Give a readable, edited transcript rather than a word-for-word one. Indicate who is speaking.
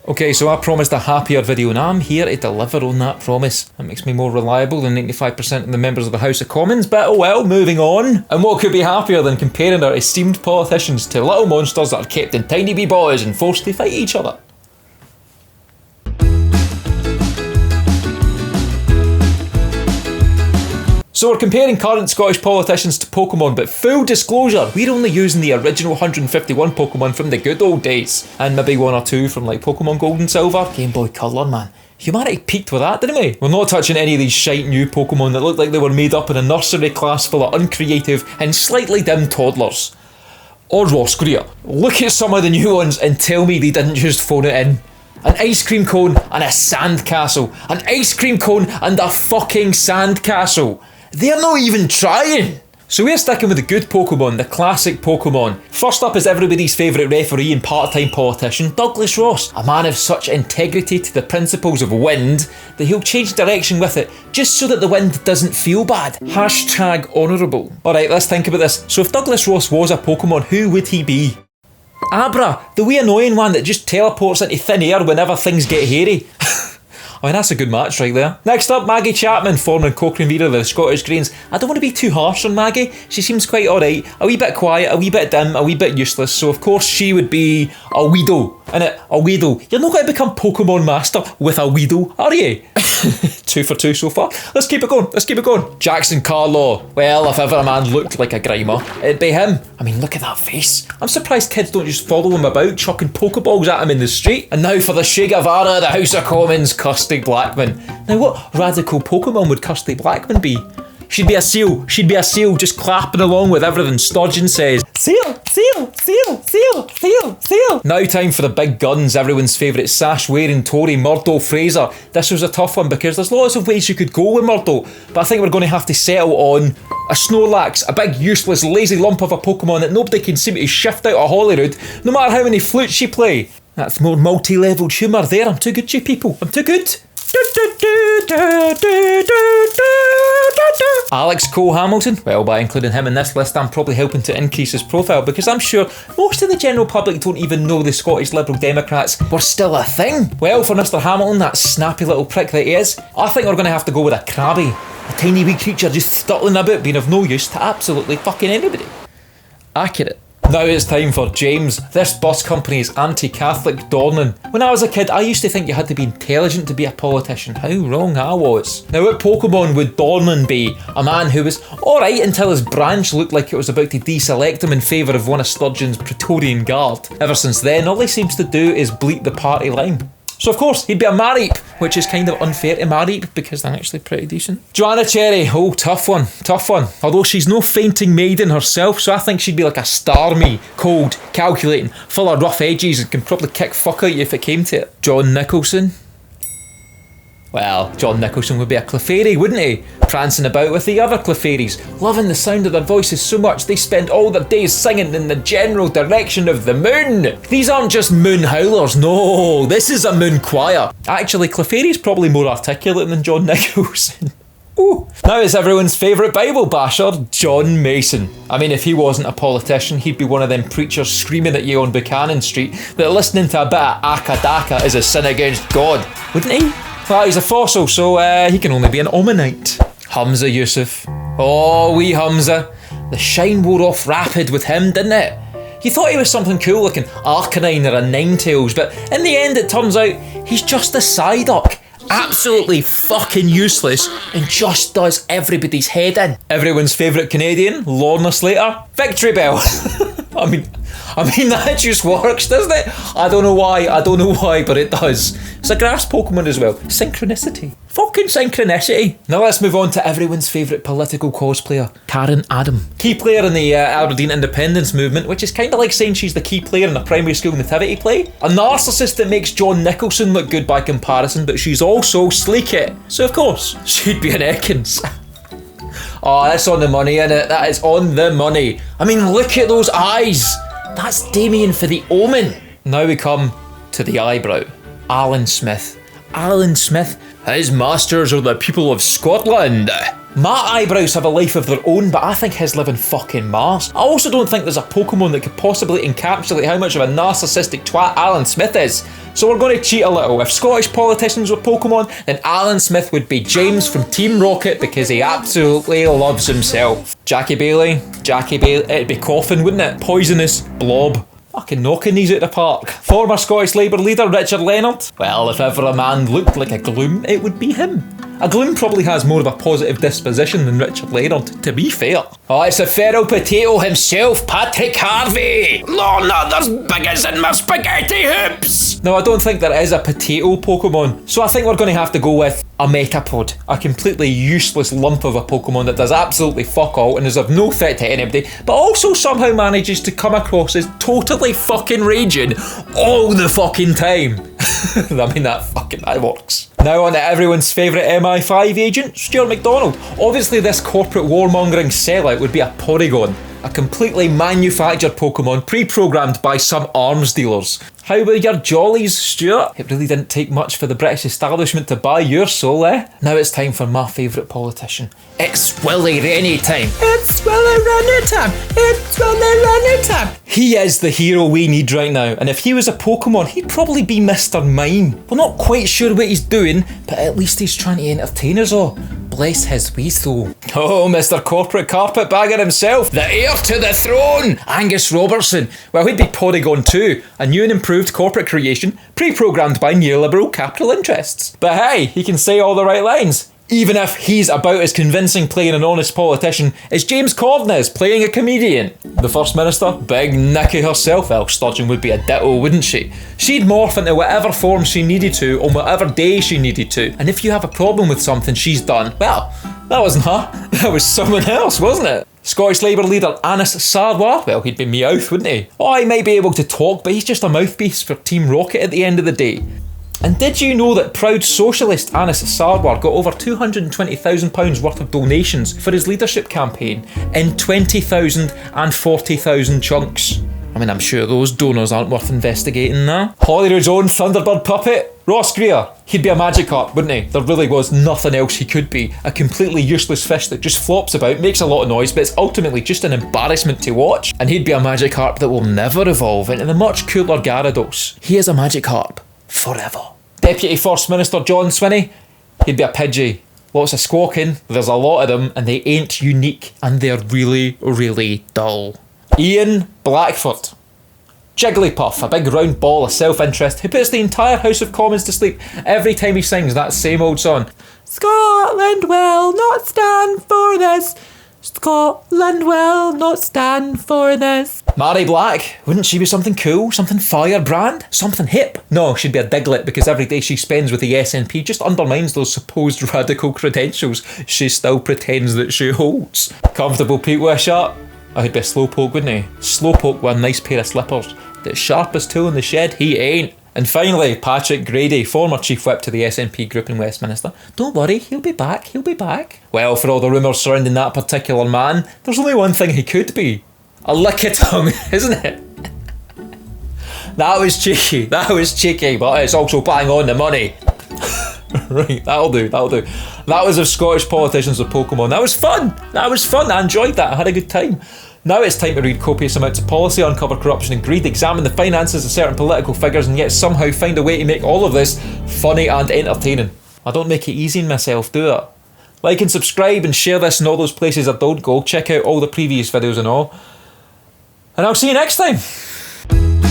Speaker 1: Okay, so I promised a happier video and I'm here to deliver on that promise. That makes me more reliable than 95% of the members of the House of Commons, but oh well, moving on. And what could be happier than comparing our esteemed politicians to little monsters that are kept in tiny wee boys and forced to fight each other? So we're comparing current Scottish politicians to Pokemon, but full disclosure, we're only using the original 151 Pokemon from the good old days. And maybe one or two from like Pokemon Gold and Silver. Game Boy Colour, man. Humanity peaked with that, didn't we? We're not touching any of these shite new Pokemon that look like they were made up in a nursery class full of uncreative and slightly dim toddlers. Or Ross Greer. Look at some of the new ones and tell me they didn't just phone it in. An ice cream cone and a sandcastle. An ice cream cone and a fucking sandcastle. They're not even trying! So we're sticking with the good Pokemon, the classic Pokemon. First up is everybody's favourite referee and part-time politician, Douglas Ross. A man of such integrity to the principles of wind that he'll change direction with it, just so that the wind doesn't feel bad. Hashtag honourable. Alright, let's think about this. So if Douglas Ross was a Pokemon, who would he be? Abra, the wee annoying one that just teleports into thin air whenever things get hairy. I mean, that's a good match right there. Next up, Maggie Chapman, former co-convener of the Scottish Greens. I don't want to be too harsh on Maggie. She seems quite alright. A wee bit quiet, a wee bit dim, a wee bit useless. So of course she would be a Weedle. Innit? A Weedle. You're not going to become Pokemon Master with a Weedle, are you? 2 for 2 so far. Let's keep it going. Let's keep it going. Jackson Carlaw. Well, if ever a man looked like a Grimer, it'd be him. I mean, look at that face. I'm surprised kids don't just follow him about, chucking Pokeballs at him in the street. And now for the Che Guevara, the House of Commons, Kirsty Blackman. Now what radical Pokemon would Kirsty Blackman be? She'd be a seal. She'd be a seal just clapping along with everything Sturgeon says. Seal, seal, seal, seal, seal, seal. Now time for the big guns, everyone's favourite sash-wearing Tory, Murdo Fraser. This was a tough one because there's lots of ways you could go with Murdo, but I think we're going to have to settle on a Snorlax, a big useless lazy lump of a Pokemon that nobody can seem to shift out of Holyrood, no matter how many flutes you play. That's more multi-levelled humour there. I'm too good to you people. I'm too good. Alex Cole-Hamilton, well, by including him in this list I'm probably helping to increase his profile because I'm sure most of the general public don't even know the Scottish Liberal Democrats were still a thing. Well, for Mr Hamilton, that snappy little prick that he is, I think we're going to have to go with a Krabby. A tiny wee creature just stuttling about being of no use to absolutely fucking anybody. Accurate. Now it's time for James, this bus company's anti-Catholic Dornan. When I was a kid, I used to think you had to be intelligent to be a politician. How wrong I was. Now what Pokemon would Dornan be? A man who was alright until his branch looked like it was about to deselect him in favour of one of Sturgeon's Praetorian Guard. Ever since then, all he seems to do is bleat the party line. So of course, he'd be a Mareep, which is kind of unfair to Mareep because they're actually pretty decent. Joanna Cherry, oh, tough one. Although she's no fainting maiden herself, so I think she'd be like a Starmie, cold, calculating, full of rough edges and can probably kick fuck out you if it came to it. John Nicholson. Well, John Nicholson would be a Clefairy, wouldn't he? Prancing about with the other Clefairies, loving the sound of their voices so much they spend all their days singing in the general direction of the moon. These aren't just moon howlers, no, this is a moon choir. Actually, Clefairy's probably more articulate than John Nicholson. Ooh. Now it's everyone's favourite Bible basher, John Mason. I mean, if he wasn't a politician, he'd be one of them preachers screaming at you on Buchanan Street that listening to a bit of Akadaka is a sin against God, wouldn't he? Well, he's a fossil, so he can only be an Omanite. Humza Yusuf. Oh, wee Humza. The shine wore off rapid with him, didn't it? You thought he was something cool like an Arcanine or a Ninetales, but in the end it turns out he's just a Psyduck. Absolutely fucking useless and just does everybody's head in. Everyone's favourite Canadian, Lorna Slater. Victory Bell. I mean that just works, doesn't it? I don't know why, but it does. It's a grass Pokemon as well. Synchronicity. Fucking synchronicity. Now let's move on to everyone's favourite political cosplayer, Karen Adam. Key player in the Aberdeen independence movement, which is kind of like saying she's the key player in a primary school nativity play. A narcissist that makes John Nicholson look good by comparison, but she's also sleek it. So of course, she'd be an Ekans. Oh, that's on the money, innit? That is on the money. I mean, look at those eyes. That's Damien for the Omen. Now we come to the eyebrow. Alan Smith. Alan Smith. His masters are the people of Scotland. My eyebrows have a life of their own, but I think his live in fucking Mars. I also don't think there's a Pokemon that could possibly encapsulate how much of a narcissistic twat Alan Smith is. So we're going to cheat a little. If Scottish politicians were Pokemon, then Alan Smith would be James from Team Rocket because he absolutely loves himself. Jackie Bailey, it'd be Coffin, wouldn't it? Poisonous Blob. Fucking knocking these out the park. Former Scottish Labour leader Richard Leonard. Well, if ever a man looked like a gloom, it would be him. A gloom probably has more of a positive disposition than Richard Leonard, to be fair. Oh, it's a feral potato himself, Patrick Harvey! Lord, there's biggers in my spaghetti hoops! No, I don't think there is a potato Pokemon, so I think we're going to have to go with a Metapod. A completely useless lump of a Pokemon that does absolutely fuck all and is of no threat to anybody, but also somehow manages to come across as totally fucking raging all the fucking time. I mean, that works. Now on to everyone's favourite MI5 agent, Stuart MacDonald. Obviously this corporate warmongering sellout would be a Porygon, a completely manufactured Pokemon pre-programmed by some arms dealers. How about your jollies, Stuart? It really didn't take much for the British establishment to buy your soul, eh? Now it's time for my favourite politician. It's Willie Rennie time. It's Willie Rennie time. It's Willie Rennie time. He is the hero we need right now, and if he was a Pokemon, he'd probably be Mr. Mime. We're not quite sure what he's doing, but at least he's trying to entertain us all. Bless his wee soul. Oh, Mr. Corporate Carpetbagger himself, the heir to the throne, Angus Robertson. Well, he'd be Porygon too, a new and improved corporate creation, pre-programmed by neoliberal capital interests. But hey, he can say all the right lines, even if he's about as convincing playing an honest politician as James Corden is playing a comedian. The First Minister, Big Nicky herself, well, Sturgeon would be a ditto, wouldn't she? She'd morph into whatever form she needed to on whatever day she needed to, and if you have a problem with something she's done, well, that wasn't her, that was someone else, wasn't it? Scottish Labour leader Anas Sarwar, well, he'd be Meowth, wouldn't he? Oh, he might be able to talk, but he's just a mouthpiece for Team Rocket at the end of the day. And did you know that proud socialist Anas Sarwar got over £220,000 worth of donations for his leadership campaign in 20,000 and 40,000 chunks? I mean, I'm sure those donors aren't worth investigating now. Holyrood's own Thunderbird puppet, Ross Greer. He'd be a Magikarp, wouldn't he? There really was nothing else he could be. A completely useless fish that just flops about, makes a lot of noise, but it's ultimately just an embarrassment to watch. And he'd be a Magikarp that will never evolve into the much cooler Gyarados. He is a Magikarp. Forever. Deputy First Minister John Swinney, he'd be a Pidgey. Lots of squawking, there's a lot of them, and they ain't unique, and they're really, really dull. Ian Blackford. Jigglypuff, a big round ball of self-interest who puts the entire House of Commons to sleep every time he sings that same old song. Scotland will not stand for this. Scotland will not stand for this. Mary Black, wouldn't she be something cool? Something firebrand? Something hip? No, she'd be a Diglett because every day she spends with the SNP just undermines those supposed radical credentials she still pretends that she holds. Comfortable Pete Wishart? Oh, he'd be a Slowpoke, wouldn't he? Slowpoke with a nice pair of slippers. The sharpest tool in the shed, he ain't. And finally, Patrick Grady, former chief whip to the SNP group in Westminster. Don't worry, he'll be back, he'll be back. Well, for all the rumours surrounding that particular man, there's only one thing he could be. A lick-a-tongue, isn't it? That was cheeky, but it's also bang on the money. Right, that'll do. That was of Scottish politicians with Pokemon. That was fun, I enjoyed that, I had a good time. Now it's time to read copious amounts of policy, uncover corruption and greed, examine the finances of certain political figures, and yet somehow find a way to make all of this funny and entertaining. I don't make it easy on myself, do I? Like and subscribe and share this in all those places I don't go. Check out all the previous videos and all. And I'll see you next time.